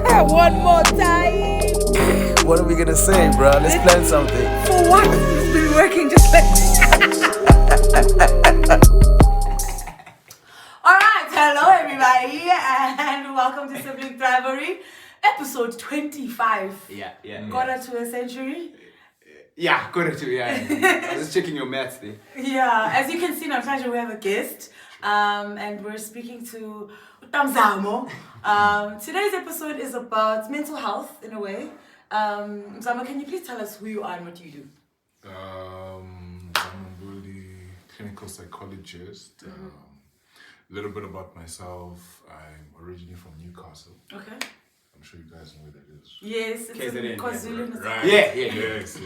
One more time. What are we gonna say, bro? Let's plan something. For what? It's been working just like Alright, hello everybody, and welcome to Sibling Rivalry, episode 25. Yeah. Quarter to a century. Yeah, quarter to, yeah. I was just checking your maths there. Yeah, as you can see now, Pleasure, we have a guest, and we're speaking to Mzamo. Today's episode is about mental health in a way. Mzamo, can you please tell us who you are and what you do? Mzamo Mbuli, Clinical Psychologist. A little bit about myself. I'm originally from Newcastle. Okay. I'm sure you guys know where that is. Yes, it's in KwaZulu. Right. Yeah. Yes.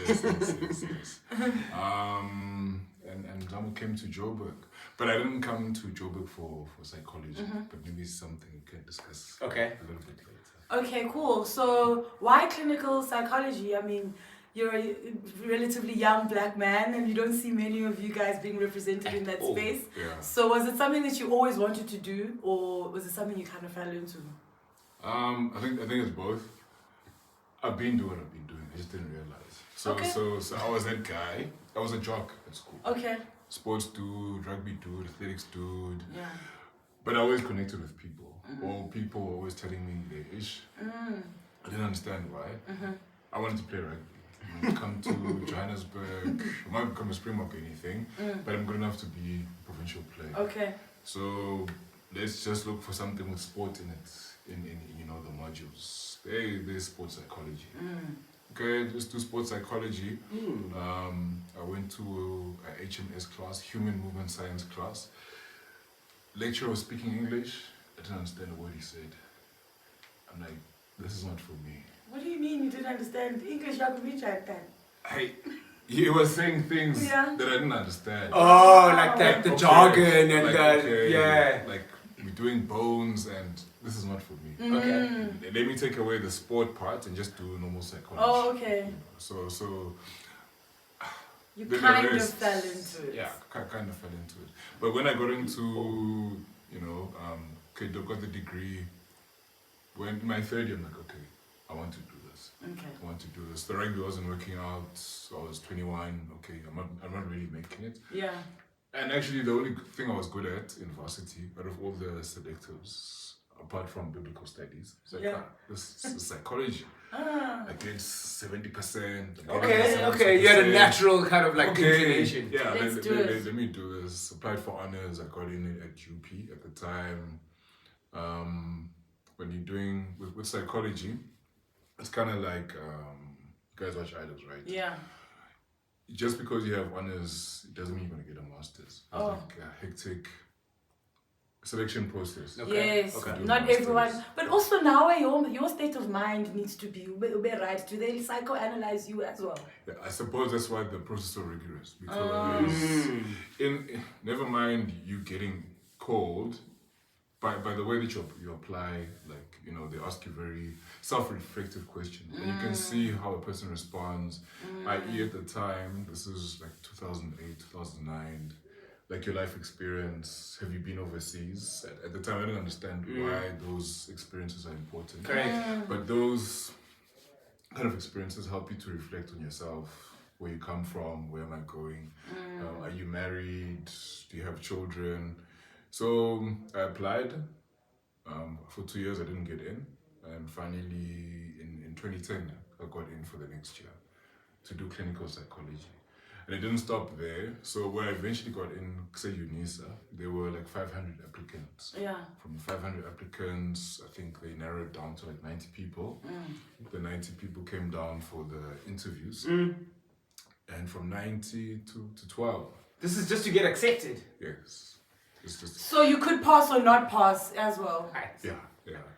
And Mzamo came to Joburg. But I didn't come to Joburg for psychology. But maybe it's something we can discuss a little bit later. Okay, cool. So why clinical psychology? I mean, you're a relatively young black man and you don't see many of you guys being represented in that space. Yeah. So was it something that you always wanted to do, or was it something you kind of fell into? I think it's both. I've been doing what I've been doing. I just didn't realize. So I was that guy. I was a jock at school. Okay. Sports dude, rugby dude, athletics dude. Yeah. But I always connected with people. Or people were always telling me their ish. I didn't understand why. I wanted to play rugby. Come to Johannesburg. I might become a Springbok or anything, but I'm good enough to be a provincial player. Okay. So let's just look for something with sport in it. In the modules. There's sports psychology. Okay, let's do sports psychology. I went to a HMS class, human movement science class. Lecturer was speaking English. I didn't understand a word he said. I'm like, this is not for me. What do you mean you didn't understand English? You could reach at that. He was saying things Yeah. that I didn't understand. Oh, like that, the Okay, jargon and like, like we're doing bones and this is not for me. Okay. Let me take away the sport part and just do normal psychology. Oh, okay. So You then the kind of rest- fell into it. Yeah, kind of fell into it. But when I got into, okay, I got the degree. When in my third year, I'm like, okay, I want to do this. Okay. I want to do this. The rugby wasn't working out. So I was 21. Okay, I'm not really making it. Yeah. And actually, the only thing I was good at in varsity, out of all the selectives, apart from biblical studies, this is psychology. I get 70%. Okay. You had a natural kind of like inclination. Yeah, Let's do it. let me do this. Applied for honors. I got in it at UP at the time. When you're doing with psychology, it's kind of like you guys watch Idols, right? Yeah. Just because you have honors, it doesn't mean you're going to get a master's. It's like a hectic selection process. Yes, Okay. not everyone. But also now your state of mind needs to be right. Do they psychoanalyze you as well? Yeah, I suppose that's why the process is so rigorous. Because never mind you getting called, by the way that you apply, they ask you very self-reflective questions. And you can see how a person responds. I.e. at the time, this is like 2008, 2009, like your life experience. Have you been overseas? At the time, I didn't understand why those experiences are important. Correct. But those kind of experiences help you to reflect on yourself. Where you come from, where am I going? Are you married? Do you have children? So I applied. For 2 years, I didn't get in. And finally, in 2010, I got in for the next year to do clinical psychology. And it didn't stop there. So when I eventually got in, say UNISA, there were like 500 applicants. Yeah. From the 500 applicants, I think they narrowed down to like 90 people. The 90 people came down for the interviews. And from 90 to 12. This is just to get accepted. Yes. It's just, So you could pass or not pass as well. yeah.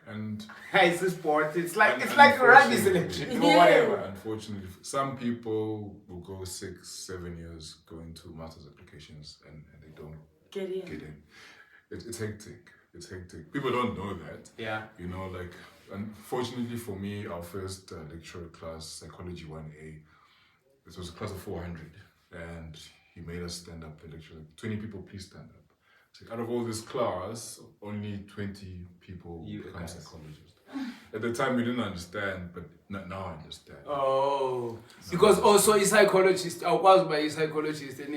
And It's a sport. It's like And a rugby unfortunately- selection or whatever. unfortunately, some people will go 6-7 years going to master's applications and they don't Get in. get in. It's hectic. It's hectic. People don't know that. Yeah. Unfortunately for me, our first lecture class, Psychology 1A, it was a class of 400. And he made us stand up and lecture. 20 people, please stand up. So out of all this class, only 20 people become psychologists. At the time, we didn't understand, but now I understand. Oh, because also a psychologist, I was by a psychologist in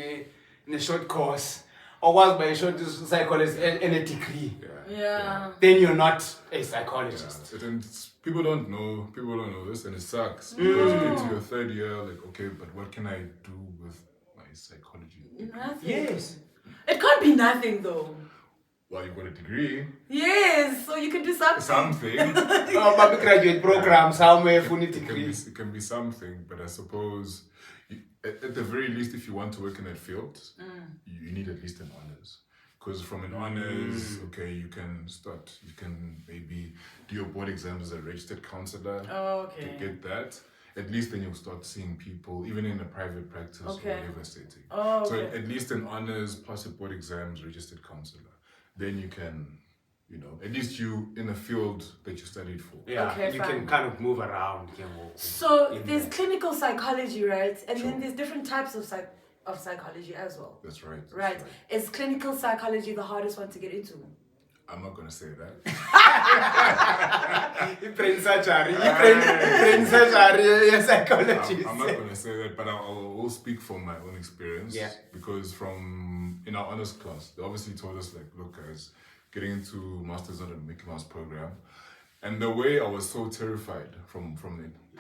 a short course, or was by a short psychologist in a degree. Yeah. Then you're not a psychologist. Yeah. And people don't know this, and it sucks. Because you get to your third year, like, okay, but what can I do with my psychology degree? Nothing. Yes. It can't be nothing though. Well, you've got a degree. Yes, so you can do something. Something. Maybe graduate program somewhere for a degree. It can be something, but I suppose at the very least, if you want to work in that field, you need at least an honors. Because from an honors, okay, you can maybe do your board exams as a registered counselor. Oh, okay. To get that. At least then you'll start seeing people, even in a private practice or whatever setting. Oh, okay. So at least an honors, pass your board exams, registered counselor. Then you can, at least you in a field that you studied for. Yeah, Okay, you fine. can kind of move around. So there's clinical psychology, right? And Sure. then there's different types of psychology as well. That's right. that's Right. Is clinical psychology the hardest one to get into? I'm not going to say that. Brain surgery, brain surgery, you're a psychologist. I'm not going to say that, but I will speak from my own experience. Yeah. Because in our honors class, they obviously told us, like, look, guys, getting into Masters on the Mickey Mouse program. And the way I was so terrified from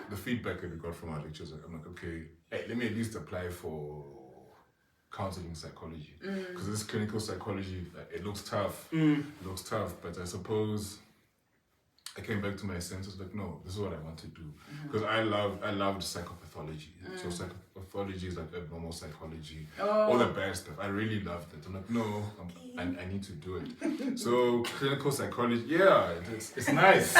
the feedback that we got from our lectures, I'm like, okay, hey, let me at least apply for counseling psychology. Because this clinical psychology, it looks tough. It looks tough, but I suppose I came back to my senses, like, no, this is what I want to do. Because I loved psychopathology. So psychopathology is like abnormal psychology, all the bad stuff. I really loved it. I'm like, no, I need to do it. So clinical psychology, yeah, it's nice.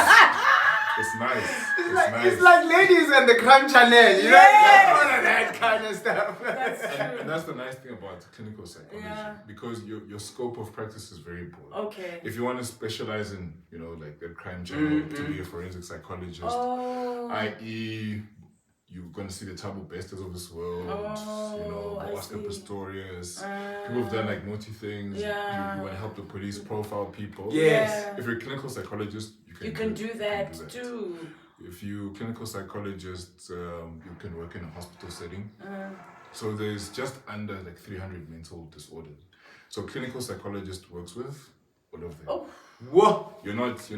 It's nice. It's like Ladies and the Crime Channel, you know, all of that kind of stuff. That's true. And that's the nice thing about clinical psychology, because your scope of practice is very broad. Okay. If you want to specialize in, like the crime channel, to be a forensic psychologist, i.e., you're going to see the Tabo Besters of this world, the Oscar Pistorius, people who've done like naughty things. You want to help the police profile people. Yes. If you're a clinical psychologist, You can do that too. If you're a clinical psychologist, you can work in a hospital setting. So there's just under like 300 mental disorders. So clinical psychologist works with all of them. Whoa. You're not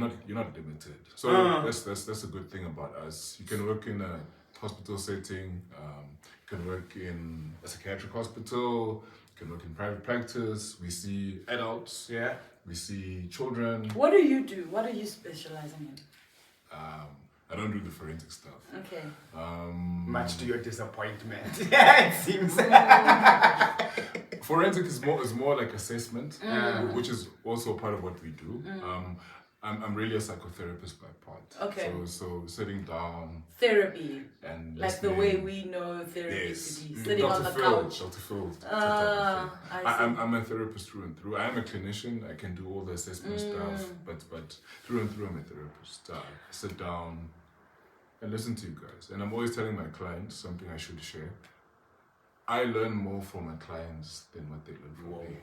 limited. So that's a good thing about us. You can work in a hospital setting. You can work in a psychiatric hospital. You can work in private practice. We see adults. Yeah. We see children. What do you do? What are you specializing in? I don't do the forensic stuff. Okay. Much to your disappointment. It seems. Forensic is more like assessment, which is also part of what we do. I'm really a psychotherapist by part. Okay. So sitting down Therapy. and Like the way we know therapy to be. Sitting on the couch. Dr. Phil. I'm a therapist through and through. I am a clinician. I can do all the assessment stuff, but through and through I'm a therapist. I sit down and listen to you guys. And I'm always telling my clients something I should share. I learn more from my clients than what they learn from me.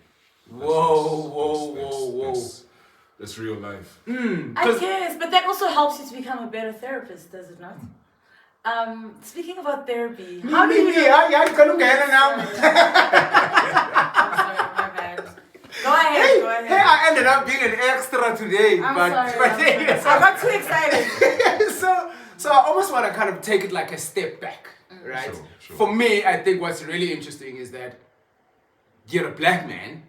Whoa. That's real life. I guess, but that also helps you to become a better therapist, does it not? Speaking about therapy, how do you know? I'm I'm sorry, my bad. Go ahead. Hey, I ended up being an extra today. I'm but sorry. I got too excited. So I almost want to kind of take it like a step back, right? Sure. For me, I think what's really interesting is that you're a black man.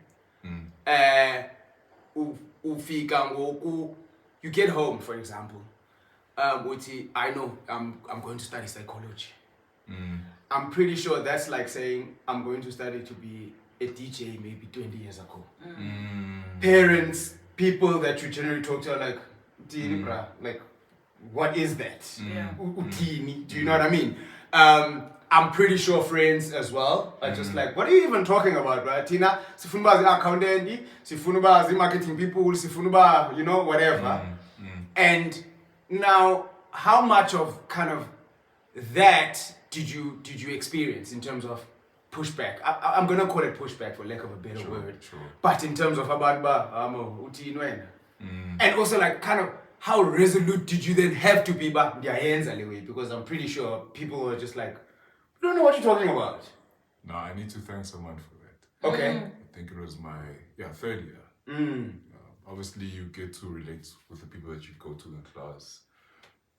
You get home, for example. I know I'm going to study psychology. I'm pretty sure that's like saying I'm going to study to be a DJ maybe 20 years ago. Parents, people that you generally talk to are like, like, what is that? Yeah. Do you know what I mean? I'm pretty sure friends as well are just like, what are you even talking about, right? Tina, sifuna bazi accountant, sifuna bazi marketing people, sifuna ba, whatever. And now, how much of kind of that did you experience in terms of pushback? I'm gonna call it pushback for lack of a better word. Sure. But in terms of and also like kind of how resolute did you then have to be back in their hands anyway? Because I'm pretty sure people were just like, we don't know what you're talking about. No, I need to thank someone for that. Okay. I think it was my third year. Obviously, you get to relate with the people that you go to in class.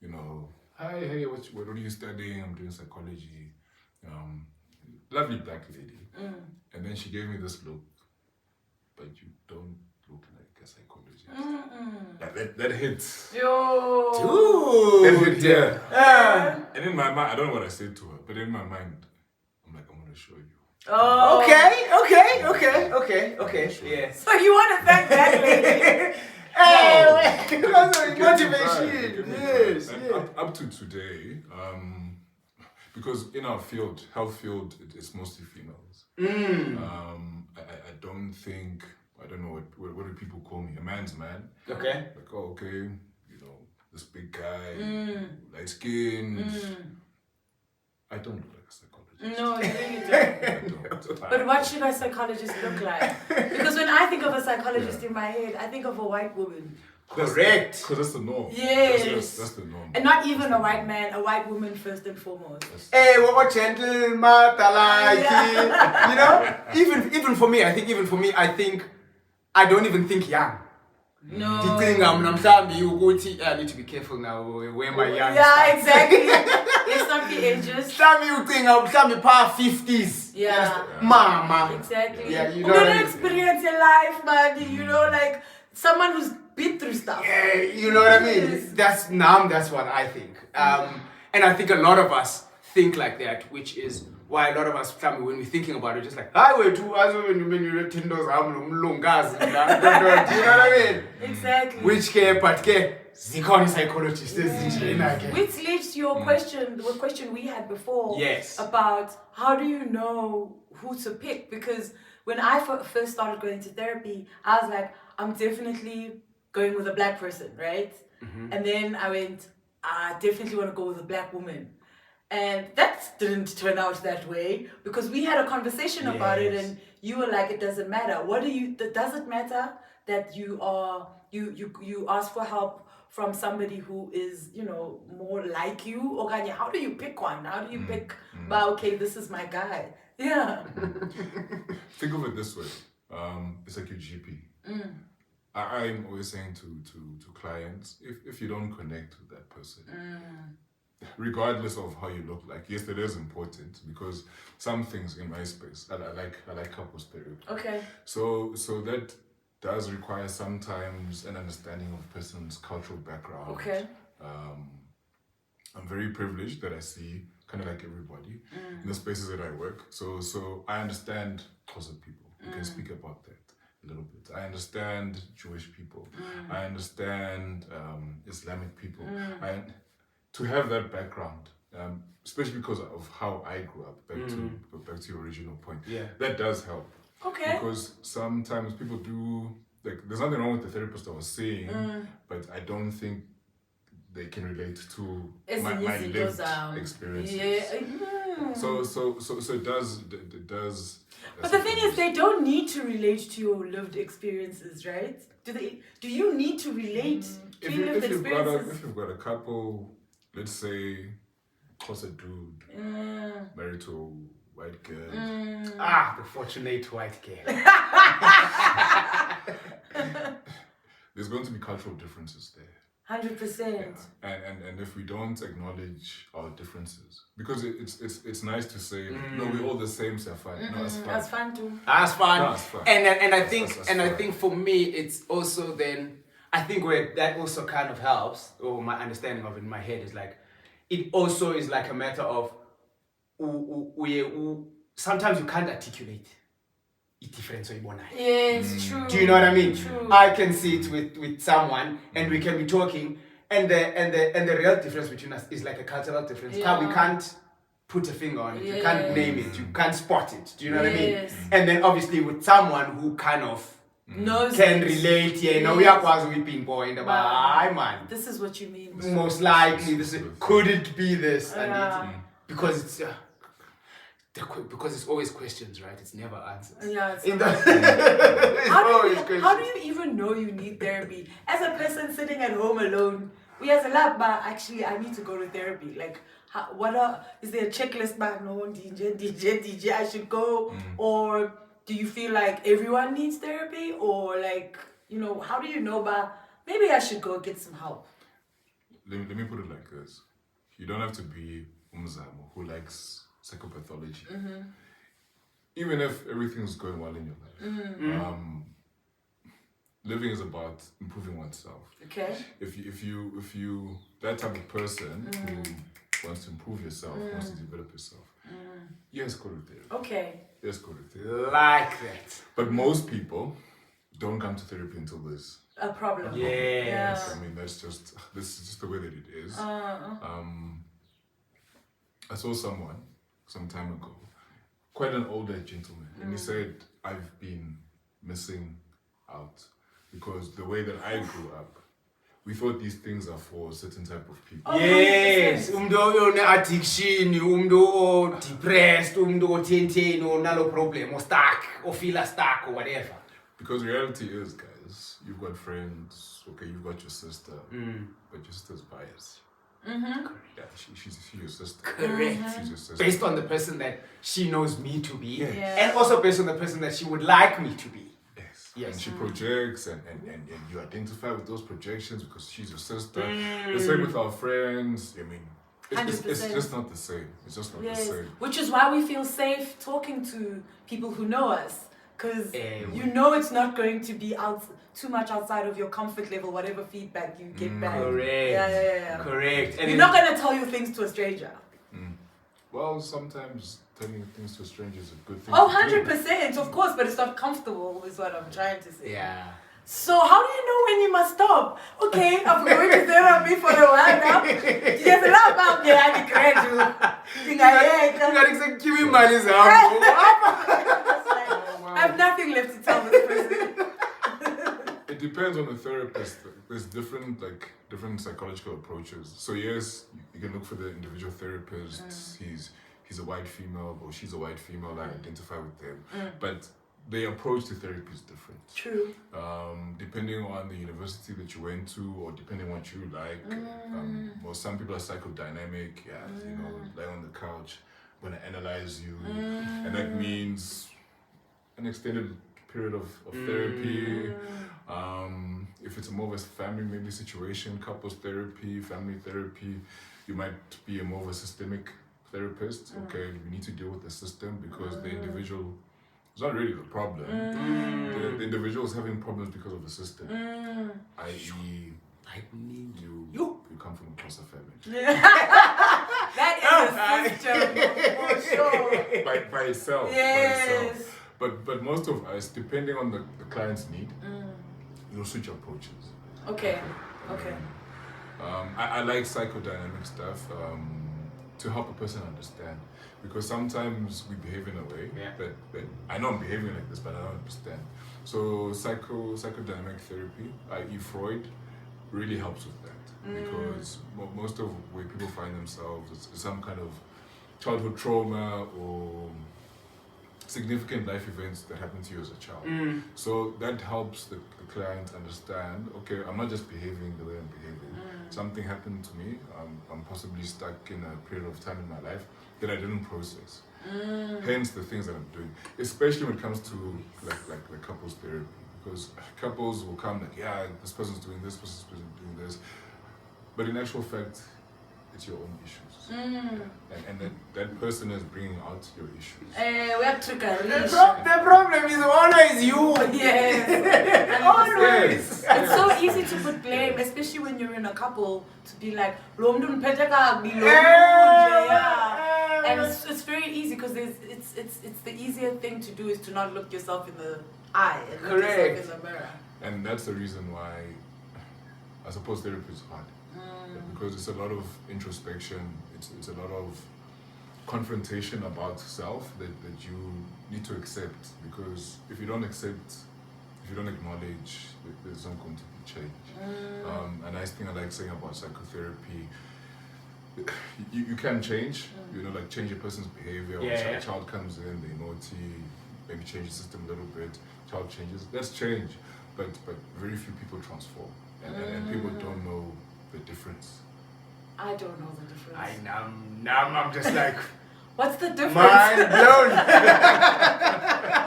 You know, hi, hey, what are you studying? I'm doing psychology. Lovely black lady. And then she gave me this look, but you don't look like a psychologist. That hits. Yo. Dude. That hit, yeah. And in my mind, I don't know what I said to her, but in my mind, I'm like, I'm going to show you. Oh. Okay. Yeah. So you want to thank that lady? Hey, because of Get to motivation. try. And Yes. up to today, because in our field, health field, it's mostly females. I don't think, I don't know, what do people call me? A man's man. Okay. Like, oh, okay, you know, this big guy, light skinned. I don't look like a psychologist. No, you really don't. I don't. But what should a psychologist look like? Because when I think of a psychologist in my head, I think of a white woman. Correct. Because that's the norm. Yes. That's the norm. And not even a white man, a white woman first and foremost. Hey, what gentleman, you know? Even for me, I think I don't even think young. No. The thing I need to be careful now where my young. Yeah, exactly. Let's not be ageist. Some you think I'm past 50s. Yeah. Mama. Exactly. Yeah, you know Who what I don't mean? experience in life, man. You know, like someone who's been through stuff. Yeah, you know what I mean? Yes. That's what I think. And I think a lot of us think like that, which is why a lot of us, when we're thinking about it, just like, I went to, when you let Tindos, I'm lungas, do you know what I mean? Exactly. Which Zikoni psychologist is Which leads to your question, the question we had before. Yes. About how do you know who to pick? Because when I first started going to therapy, I was like, I'm definitely going with a black person, right? And then I went, I definitely want to go with a black woman. And that didn't turn out that way because we had a conversation about it and you were like, it doesn't matter. Does it matter that you ask for help from somebody who is, you know, more like you? Or how do you pick one? How do you pick, okay, this is my guy? Yeah. Think of it this way. It's like your GP. I'm always saying to clients, if you don't connect with that person, regardless of how you look like, yes, it is important because some things in my space, I like couples therapy. Okay. So that does require sometimes an understanding of a person's cultural background. Okay. I'm very privileged that I see kind of like everybody in the spaces that I work. So I understand Xhosa people. We can speak about that a little bit. I understand Jewish people. I understand Islamic people. To have that background, especially because of how I grew up, back to your original point, that does help. Okay. Because sometimes people do, like, there's nothing wrong with the therapist I was seeing, but I don't think they can relate to my lived experiences. Yeah. So it does. But the thing is, they don't need to relate to your lived experiences, right? Do you need to relate to your lived experiences? If you've got a couple, let's say, Xhosa dude married to a white girl. The fortunate white girl. There's going to be cultural differences there. 100%. And if we don't acknowledge our differences, because it's nice to say no, we're all the same, so fine. No, it's fun. That's fun too. That's fun. No, it's fun. And I think That's I fun. think for me it's also then I think where that also kind of helps, or my understanding of it in my head is like it also is like a matter of sometimes you can't articulate it difference. Yes, true. Do you know what I mean? True. I can see it with someone and we can be talking and the real difference between us is like a cultural difference. Yeah. We can't put a finger on it. You can't name it. You can't spot it. Do you know what I mean? Yes. And then obviously with someone who kind of Knows can it. relate, we are quite we pinpoint about, man. This is what you mean. Most likely, could it be this? Yeah. Because it's because it's always questions, right? It's never answers. Yeah, it's It's how always questions. do you even know you need therapy? As a person sitting at home alone, we as a lab, but actually I need to go to therapy. Like, is there a checklist? But no, DJ, I should go. Or do you feel like everyone needs therapy? Or like, how do you know? But maybe I should go get some help. Let me put it like this. You don't have to be Mzamo who likes psychopathology. Even if everything's going well in your life. Living is about improving oneself. Okay. If you that type of person who wants to improve yourself, wants to develop yourself, yes, go to therapy. Okay. Yes, go to therapy. Like that. But most people don't come to therapy until there's A problem. Yes. I mean, this is just the way that it is. I saw someone some time ago, quite an older gentleman, and he said, I've been missing out because the way that I grew up, we thought these things are for a certain type of people. Yes, umdo addiction, umdo depressed, umdo tenten, or nalo problem, or stuck, or feel stuck, or whatever. Because reality is, guys, you've got friends, okay, you've got your sister, but your sister's biased. Yeah, she's your sister. Correct. She's your sister. Based on the person that she knows me to be, Yes. and also based on the person that she would like me to be. Yes. Yes. And she projects, and you identify with those projections because she's your sister. The same with our friends. I mean, it's 100%. just not the same. It's just not the Yes. same. Which is why we feel safe talking to people who know us. Because it's not going to be too much outside of your comfort level, whatever feedback you get back. Correct. Yeah. Correct. And You're not going to tell you things to a stranger. Well, sometimes telling things to a stranger is a good thing. Oh, to do. 100%, of course, but it's not comfortable, is what I'm trying to say. Yeah. So how do you know when you must stop? Okay, I'm going to therapy for a while now. Yes, a lot about me. I Give me money, I have nothing left to tell this person. It depends on the therapist. There's different psychological approaches. So yes, you can look for the individual therapist. He's a white female or she's a white female. I identify with them, but their approach to therapy is different. True. Depending on the university that you went to, or depending on what you like. Well, some people are psychodynamic. Lie on the couch, going to analyze you, and that means an extended period of therapy. If it's more of a family maybe situation, couples therapy, family therapy, you might be a more of a systemic therapist. Okay, you need to deal with the system because the individual is not really the problem. The individual is having problems because of the system. I.e., you come from a closer family. That is a system, for sure. By itself. Yes. By itself. But most of us, depending on the client's need, you'll switch approaches. Okay. I like psychodynamic stuff to help a person understand, because sometimes we behave in a way that I know I'm behaving like this, but I don't understand. So psychodynamic therapy, i.e. Freud, really helps with that, because most of where people find themselves is some kind of childhood trauma or significant life events that happened to you as a child. So that helps the client understand, okay, I'm not just behaving the way I'm behaving. Something happened to me. I'm possibly stuck in a period of time in my life that I didn't process. Hence the things that I'm doing, especially when it comes to like couples therapy, because couples will come like, yeah, this person's doing this, person's doing this, but in actual fact, it's your own issues. And that person is bringing out your issues. We have to The problem is always you. Yes. Always. It's so easy to put blame, especially when you're in a couple, to be like, and it's very easy because it's the easier thing to do is to not look yourself in the eye and look yourself in the mirror. And that's the reason why I suppose therapy is hard. Because it's a lot of introspection, it's a lot of confrontation about self that you need to accept, because if you don't accept, if you don't acknowledge, there's not going to be change. A nice thing I like saying about psychotherapy, you can change, like change a person's behavior. Yeah. Or child comes in, they're naughty, maybe change the system a little bit. Child changes. That's change, but very few people transform, and people don't know the difference. I don't know the difference. Now I'm just like What's the difference? mind blown.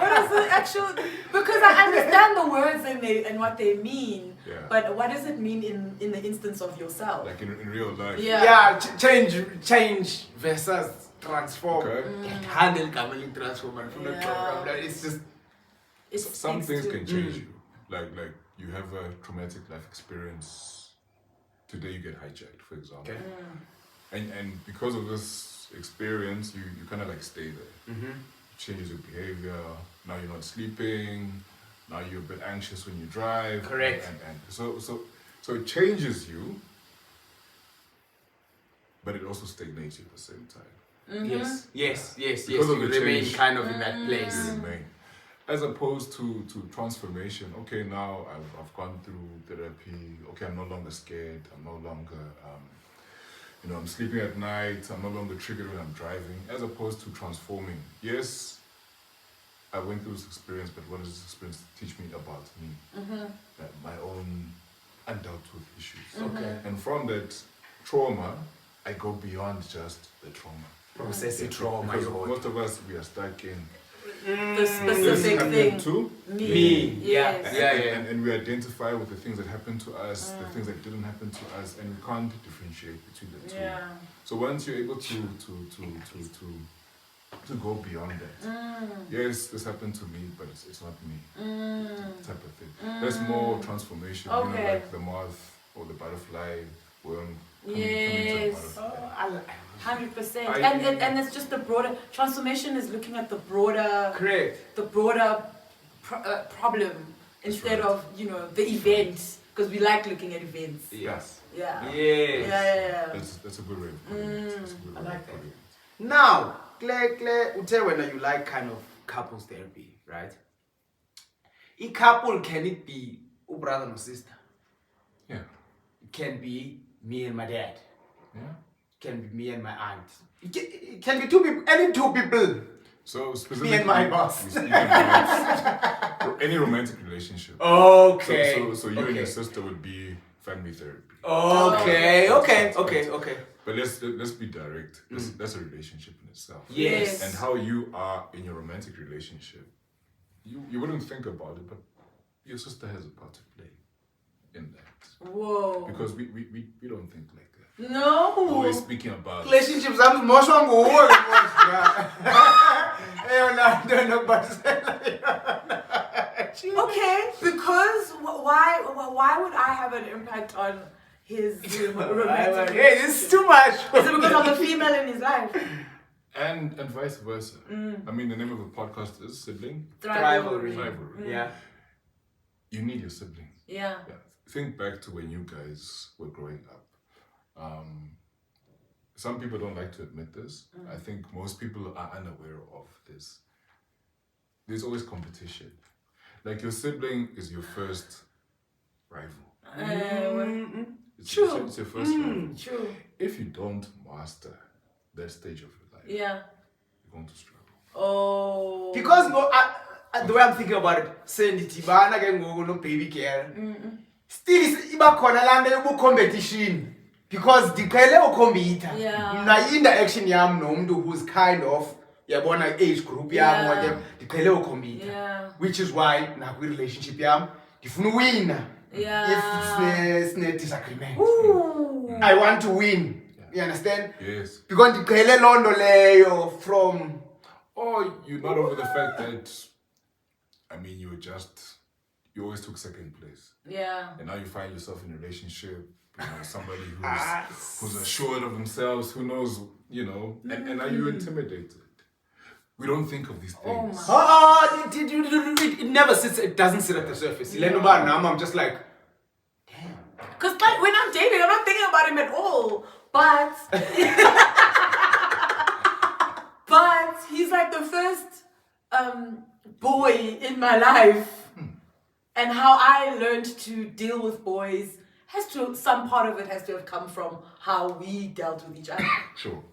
What is the actual? Because I understand the words and what they mean, Yeah. but what does it mean in the instance of yourself? Like in real life. Yeah. Change versus transform. Okay. Handle commonly transform and Yeah. it's just Some things can change Mm. you. Like you have a traumatic life experience. Today you get hijacked, for example. okay. And because of this experience, you kind of like stay there. Mm-hmm. Changes your behavior. Now you're not sleeping. Now you're a bit anxious when you drive. Correct. And so it changes you, but it also stagnates you at the same time. Yes. Because of You the remain change. kind of in that place. You remain. As opposed to transformation. Okay, now I've gone through therapy. Okay, I'm no longer scared. I'm no longer, I'm sleeping at night. I'm no longer triggered when I'm driving. As opposed to transforming. Yes, I went through this experience, but what does this experience teach me about me? My own undealt with issues. Okay. And from that trauma, I go beyond just the trauma. Processing trauma. Because most of us, we are stuck in The specific this thing. happened to Me. Yes. Yeah. and we identify with the things that happened to us, the things that didn't happen to us, and we can't differentiate between the two. Yeah. So once you're able to go beyond that, yes, this happened to me, but it's not me, type of thing. That's more transformation. Okay. Like the moth or the butterfly worm. Coming to the Yes. butterfly. 100%. I- And it's just the broader transformation is looking at the broader Correct. problem instead right. of the event, because we like looking at events. Yes. Yeah. Yes. Yeah. That's a good way of putting it. That's a good I way like of that. putting it. Now, Claire, Ute, when you like kind of couples therapy, right? A couple, can it be a brother and sister? Yeah. It can be me and my dad. Yeah. It can be me and my aunt. It can be two people, any two people. So specifically, Me and my boss. we speak about any romantic relationship. Okay. So you and okay. your sister would be family therapy. Okay. But let's be direct. That's a relationship in itself. Yes. And how you are in your romantic relationship, you wouldn't think about it, but your sister has a part to play in that. Whoa. Because we don't think like that. No. Always speaking about Relationships, I'm most one go Okay, because why would I have an impact on his romantic Hey, this is too much. Is it because I'm a female in his life? and vice versa. I mean, the name of the podcast is Sibling Rivalry. Vacation. Yeah. You need your siblings. Yeah. Yeah. Think back to when you guys were growing up. Some people don't like to admit this. I think most people are unaware of this. There's always competition. Like your sibling is your first rival. It's your first rival. True. If you don't master that stage of your life, Yeah. you're going to struggle. Oh. Because the way I'm thinking about it, send it ibana ke ngoku no baby girl. Still iba khona landa yobu competition because diqhele ukhompyutha. Yeah. Mna interaction yam nomuntu who's kind of yabona age group yam whatever diqhele ukhompyutha. Yeah. Which is why na kwi relationship yam ndifuna uwina. Yeah. If it's a disagreement. Ooh. I want to win. You understand? Yes. Because diqhele londo leyo from Or you're not over the fact that, I mean, you always took second place. Yeah. And now you find yourself in a relationship, somebody who's assured of themselves, who knows, and are you intimidated? We don't think of these things. it never sits, it doesn't sit at the surface. I'm just like, damn. Because when I'm dating, I'm not thinking about him at all. But but he's like the first boy in my life. And how I learned to deal with boys some part of it has to have come from how we dealt with each other. Sure.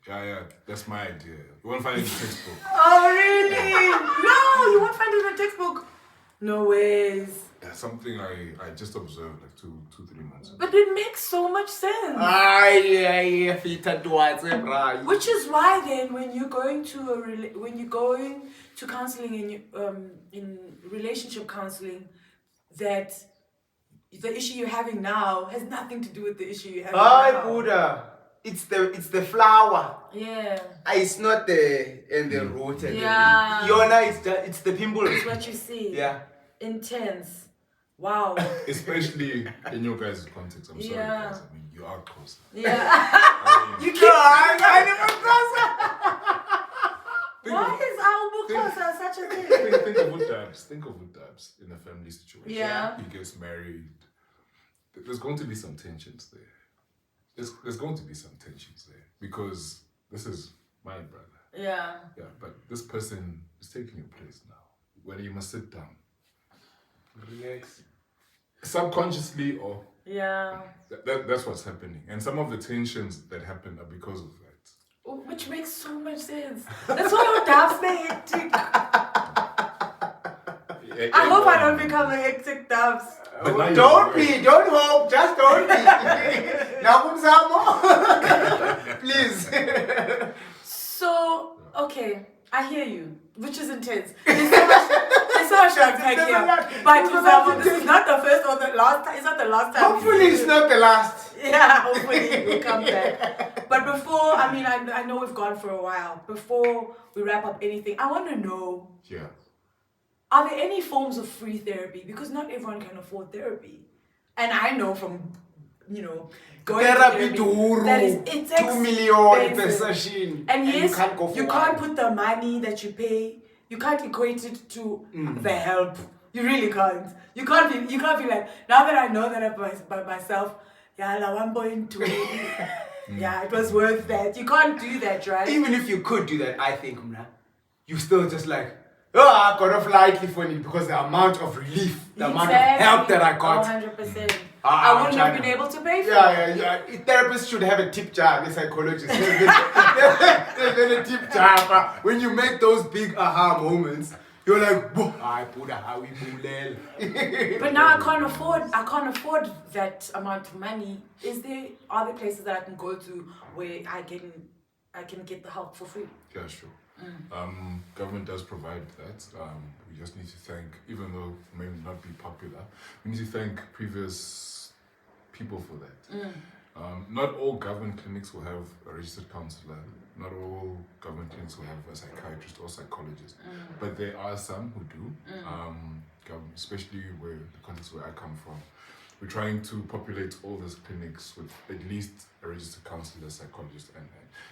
Yeah, that's my idea. You won't find it in the textbook. Oh, really? No, you won't find it in a textbook. No ways. Yeah, something I just observed like 2-3 months ago. But it makes so much sense. Which is why then, when you're going to counseling in relationship counseling, that the issue you're having now has nothing to do with the issue you're having now. Buddha. It's the flower. Yeah. It's not the root. Yeah. Yona, it's the pimple. It's what you see. Yeah. Intense. Wow. Especially in your guys' context. I'm sorry, Yeah. guys. I mean, you are closer. Yeah. You keep. I never Why is our closer such a thing? Think of Wood-Dabs. Think of Wood-Dabs in a family situation. Yeah. He gets married. There's going to be some tensions there. There's going to be some tensions there because this is my brother. Yeah. Yeah, but this person is taking your place now. Whether you must sit down. Relax. Subconsciously or... Yeah. That's what's happening. And some of the tensions that happen are because of that. Which makes so much sense. That's why your dabs make hectic. I hope I don't become a hectic dabs. Don't hope, just don't be. Now, Mzamo, please. So, okay, I hear you, which is intense. It's so much unpack here. But Mzamo, this is not the first or the last time. It's not the last time. Hopefully, it's not the last. Yeah, hopefully we'll come back. But before, I know we've gone for a while. Before we wrap up anything, I want to know. Yeah. Are there any forms of free therapy? Because not everyone can afford therapy. And I know from, going Therapy to therapy, that is, it's 2 million per expensive. session. And yes, you can't put the money that you pay, you can't equate it to the help. You really can't. You can't be like, now that I know that by myself, yeah, 1.2. Yeah, it was worth that. You can't do that, right? Even if you could do that, I think, you still just like, I got off lightly for it because the amount of relief, the amount of help that I got. 100%. I wouldn't have been able to pay for it. Yeah. Therapists should have a tip jar, the psychologist. There's a tip jar. When you make those big aha moments, you're like, but now I can't afford that amount of money. Are there places that I can go to where I can get the help for free? Yeah, sure. Government does provide that. We just need to thank, even though it may not be popular, we need to thank previous people for that. Not all government clinics will have a registered counselor. Not all government clinics will have a psychiatrist or psychologist. But there are some who do, especially the context where I come from. We're trying to populate all these clinics with at least a registered counselor, psychologist, and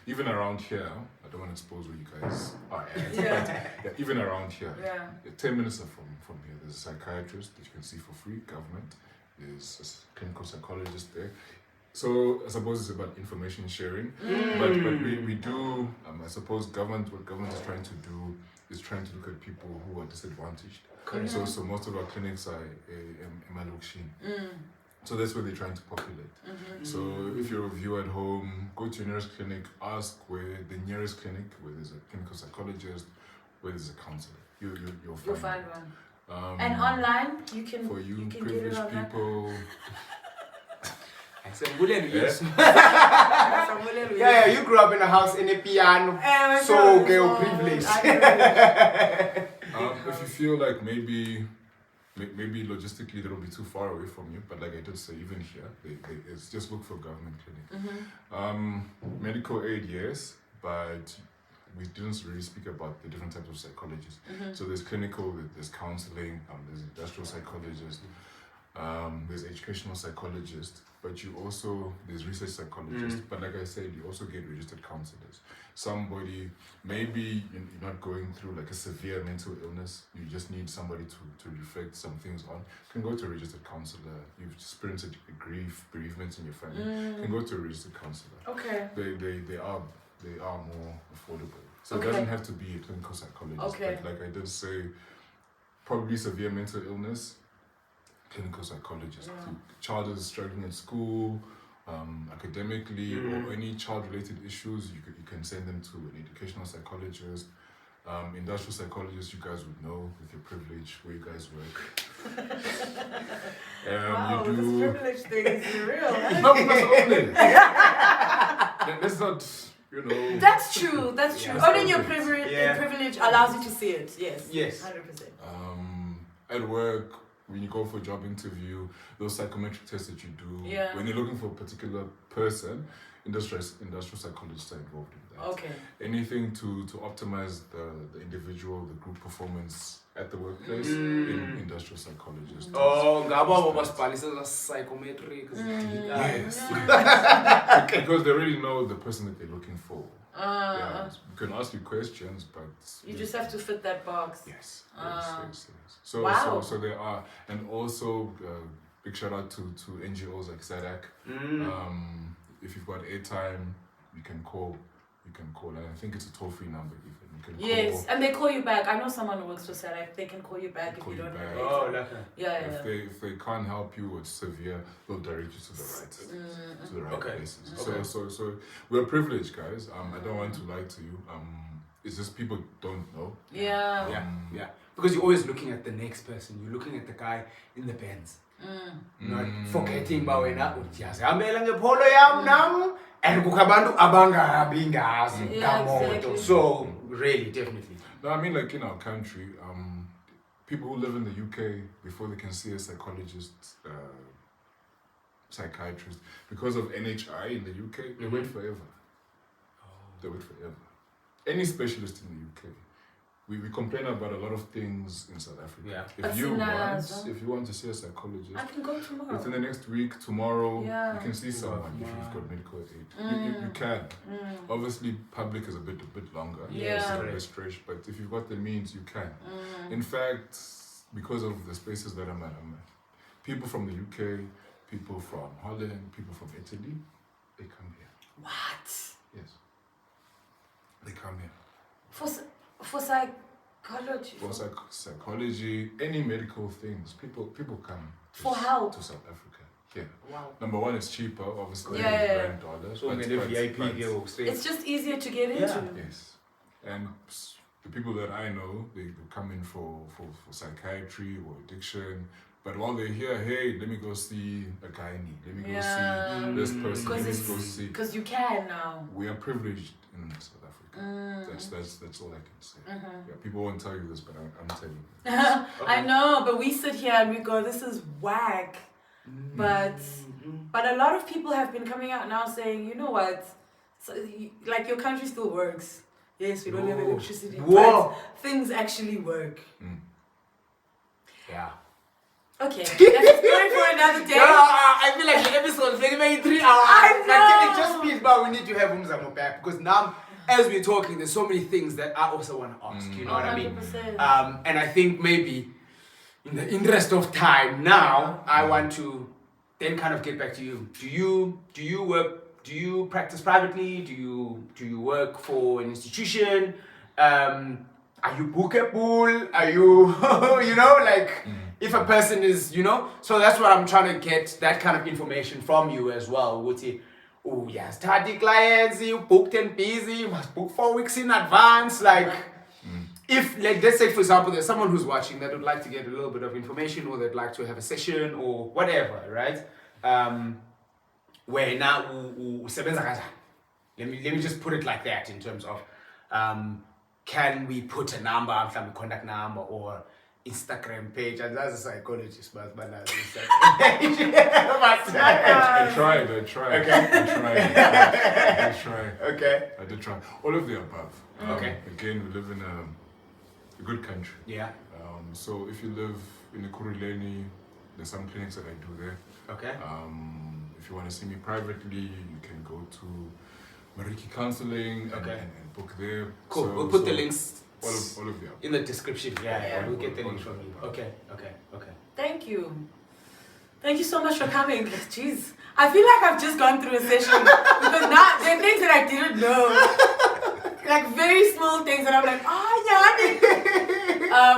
even around here, I don't want to expose where you guys are at, but even around here, 10 minutes from here, there's a psychiatrist that you can see for free, government. There's a clinical psychologist there. So I suppose it's about information sharing, but we do, I suppose what government is trying to do is trying to look at people who are disadvantaged. So most of our clinics are in So that's where they're trying to populate. So if you're a viewer at home, go to your nearest clinic, ask where the nearest clinic, where there's a clinical psychologist, where there's a counselor. You'll find one. And online, you can for you can privileged get it online. people. Yeah, you grew up in a house in a piano, so girl privilege. If you feel like maybe logistically that'll be too far away from you, but like I did say, even here, it's just look for a government clinic. Medical aid, yes, but we didn't really speak about the different types of psychologists. So there's clinical, there's counseling, there's industrial psychologist, there's educational psychologist, but there's research psychologist. But like I said, you also get registered counselors. Somebody, maybe you're not going through like a severe mental illness, you just need somebody to reflect some things on. You can go to a registered counselor. You've experienced bereavements in your family, you can go to a registered counselor. Okay. They are more affordable. So it doesn't have to be a clinical psychologist. Okay. But like I did say, probably severe mental illness, clinical psychologist. The child is struggling in school, academically, or any child-related issues, you can send them to an educational psychologist. Industrial psychologists, you guys would know with your privilege where you guys work. Wow, you this do. privilege thing is real. No, that's only. That's not, you know. That's true. That's true. Yeah. Only your privilege allows you to see it. Yes. Yes. 100%. At work, when you go for a job interview, those psychometric tests that you do, Yeah. when you're looking for a particular person, industrial psychologists are involved in that. Okay. Anything to optimize the individual, the group performance at the workplace, in industrial psychologists. Oh, ngabo basibhalisa psychometric. Yes. Because they already know the person that they're looking for. Yeah, we can ask you questions, but You just have to fit that box. yes. Yes. So, Wow. so there are, and also big shout out to NGOs like SADAC. If you've got airtime, you can call. And I think it's a toll-free number. Even you can Yes, call. and they call you back. I know someone who works for SADAC. They can call you back if Call you you don't back. have it. Oh, okay. Yeah. If they can't help you or it's severe, they'll direct you to the right Okay. places. Okay. So we're privileged, guys. I don't want to lie to you. It's just people don't know. Yeah. Yeah. Because you're always looking at the next person. You're looking at the guy in the Benz. Not forgetting about wena ujazi amela ngepolo yam nam and kukabantu abangahabi ngazi Yeah, kamoto. exactly. So really, definitely. No, I mean, like in our country, people who live in the UK, before they can see a psychologist, psychiatrist, because of NHI in the UK, they wait forever. They wait forever. Any specialist in the UK. We complain about a lot of things in South Africa. Yeah. But If you want to see a psychologist, I can go tomorrow. within the next week, tomorrow, Yeah. you can see someone if you've got medical aid. You can. Obviously, public is a bit longer. Yeah. It's a bit stretch, but if you've got the means, you can. In fact, because of the spaces that I'm at, people from the UK, people from Holland, people from Italy, they come here. What? Yes. They come here. For psychology. For psychology, any medical things, people come For help. to South Africa. Yeah. Wow. Number one, it's cheaper, obviously. Yeah. $10. So many VIP girls. It's just easier to get into. Yes. And the people that I know, they come in for psychiatry or addiction. But while they're here, hey, let me go see a gynae. Let me go see this person. Let me go see. Because you can now. We are privileged in South Africa. That's all I can say. Yeah, people won't tell you this, but I'm telling you. I know, but we sit here and we go, this is whack. But a lot of people have been coming out now saying, you know what, so, like your country still works. Yes, we don't have electricity, but things actually work. Yeah. Okay, that's a story for another day. I feel like the episode is like maybe 3 hours. I know. Like, it just means, but we need to have Mzamo back because now, as we're talking, there's so many things that I also want to ask. You know what I mean? 100%. And I think maybe in the interest of time now, I want to then kind of get back to you. Do you work? Do you practice privately? Do you work for an institution? Are you bookable? Are you, you know, like if a person is, you know? So that's what I'm trying to get that kind of information from you as well. Would say, oh yeah, study clients, you booked and busy, you must book 4 weeks in advance. Like, if, like, let's say for example, there's someone who's watching that would like to get a little bit of information or they'd like to have a session or whatever, right? Where now, let me just put it like that in terms of, can we put a number, a contact number or Instagram page? And that's a psychologist, but I tried. Okay. I did try. All of the above. Okay. Again, we live in a good country. Yeah. So if you live in Ekurhuleni, there's some clinics that I do there. Okay. If you want to see me privately, you can go to Mariki Counseling and book there. Cool. So, We'll put the links all of the above. in the description. Yeah. We'll get the All links of from you. the Okay. Thank you. Thank you so much for coming. Jeez. I feel like I've just gone through a session because now there are things that I didn't know. Like very small things that I'm like,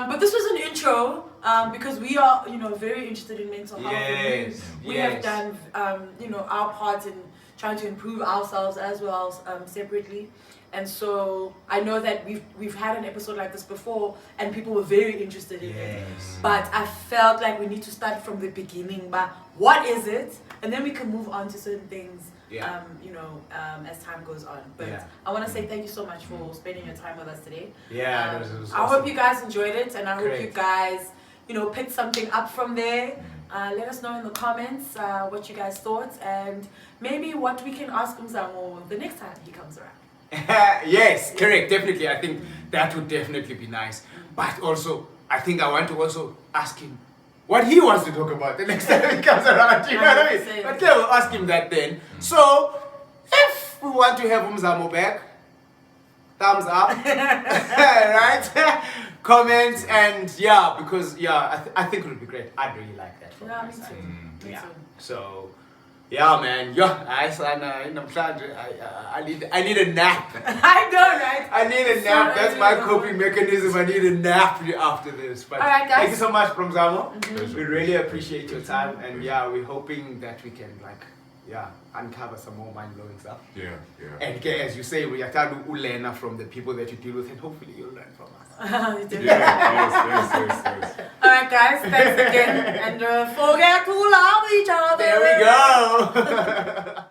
but this was an intro because we are, very interested in mental health. And Yes, we have yes. done, our part in trying to improve ourselves as well, separately. And so I know that we've had an episode like this before, and people were very interested in it. Yes. But I felt like we need to start from the beginning. But what is it? And then we can move on to certain things. Yeah. As time goes on. But Yeah. I want to say thank you so much for spending your time with us today. Yeah, it was I awesome. hope you guys enjoyed it, and I hope Great. you guys, picked something up from there. Let us know in the comments what you guys thought, and maybe what we can ask Mzamo the next time he comes around. Yes, correct, definitely. I think that would definitely be nice. But also, I think I want to also ask him what he wants to talk about the next time he comes around. You know what I mean? 100%. But yeah, we'll ask him that then. So, if we want to have Mzamo back, thumbs up, right? Comments, and yeah, because I think it would be great. I'd really like that. From Yeah, my me side. too. Me Yeah. too. So, yeah, man. I need a nap. I know, right? I need a nap. So That's my early. coping mechanism. I need a nap after this. But All right, guys. thank you so much, Mzamo. Pleasure. We really appreciate your time, and yeah, we're hoping that we can uncover some more mind-blowing stuff. Yeah. And as you say, we are trying to learn from the people that you deal with, and hopefully you'll learn from us. Yes. All right, guys. Thanks again, and forget to love each other. There we go.